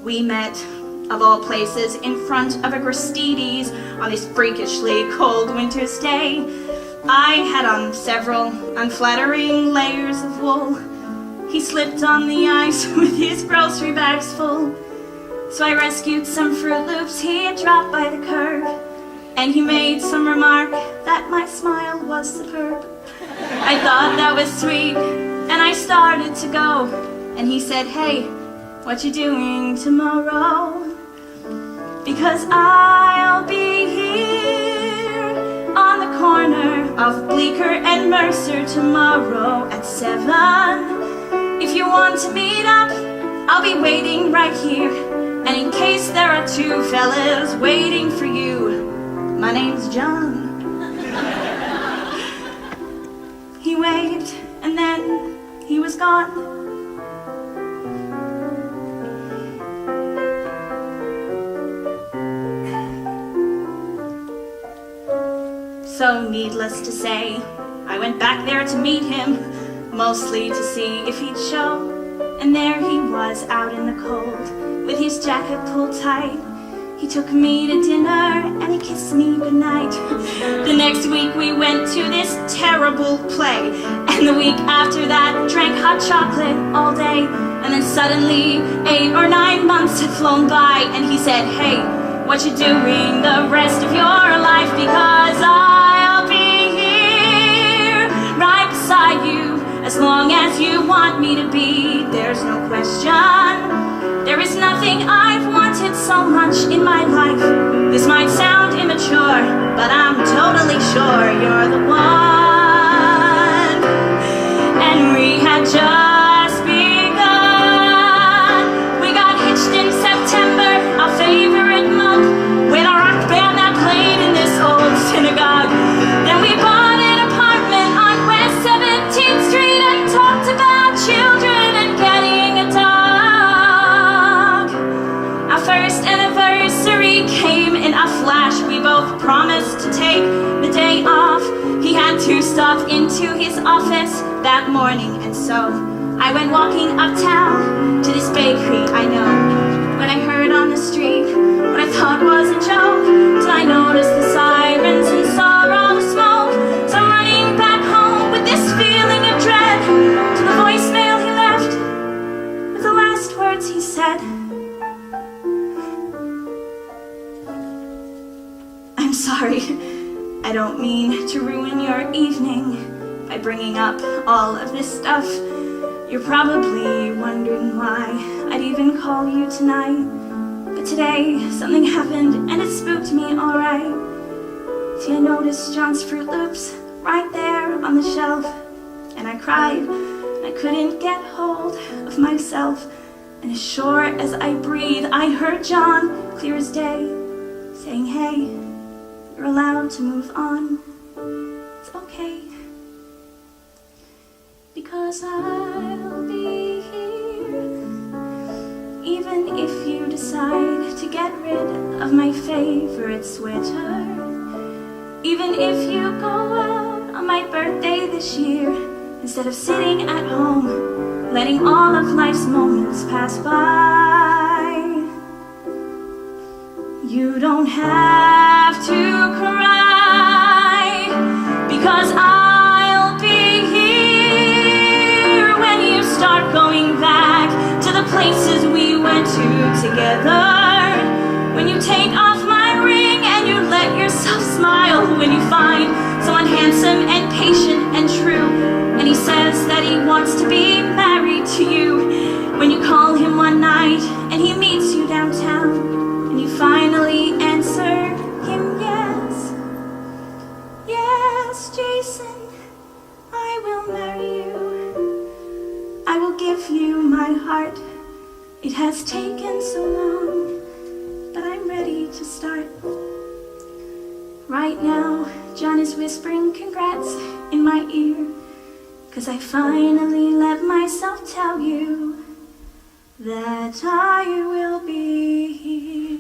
We met, of all places, in front of a Gristedes on this freakishly cold winter's day. I had on several unflattering layers of wool. He slipped on the ice with his grocery bags full. So I rescued some Fruit Loops he had dropped by the curb, and he made some remark that my smile was superb. I thought that was sweet, and I started to go, and he said, "Hey, what you doing tomorrow?" Because I'll be here on the corner of Bleecker and Mercer tomorrow at 7. If you want to meet up, I'll be waiting right here. And in case there are two fellas waiting for you, my name's John. He waved, and then he was gone. So needless to say, I went back there to meet him, mostly to see if he'd show. And there he was out in the cold, with his jacket pulled tight. He took me to dinner and he kissed me goodnight. The next week we went to this terrible play, and the week after that drank hot chocolate all day. And then suddenly 8 or 9 months had flown by, and he said, "Hey, what you doing the rest of your life? Because I'll be here right beside you as long as you want me to be. There's no question. There is nothing I've wanted so much in my life. This might sound immature, but I'm totally sure you're the one." And we had just begun. We got hitched in September, our favorite month, with a rock band that played in this old synagogue. Then we bought an apartment on West 17th Street and talked about children and getting a dog. Our first anniversary came in a flash. We both promised to take the day off. He had to stop into his office that morning, and so I went walking uptown to this bakery I know. When I heard on the street what I thought was a joke, till I noticed the sirens and saw all the smoke. So I'm running back home with this feeling of dread, to the voicemail he left with the last words he said. "I'm sorry, I don't mean to ruin your evening by bringing up all of this stuff. You're probably wondering why I'd even call you tonight. But today, something happened and it spooked me alright. See, I noticed John's Fruit Loops right there on the shelf, and I cried, and I couldn't get hold of myself. And as sure as I breathe, I heard John, clear as day, saying, "Hey, you're allowed to move on. It's okay. Because I'll be here, even if you decide to get rid of my favorite sweater. Even if you go out on my birthday this year, instead of sitting at home, letting all of life's moments pass by. You don't have to cry, because I'll be here when you start going back to the places we went to together. When you take off my ring and you let yourself smile, when you find someone handsome and patient and true, and he says that he wants to be married to you. When you call him one night and he meets you downtown, and you finally answer him yes. Yes, Jason, I will marry you. I will give you my heart. It has taken so long, but I'm ready to start. Right now, John is whispering congrats in my ear, 'cause I finally let myself tell you that I will be here.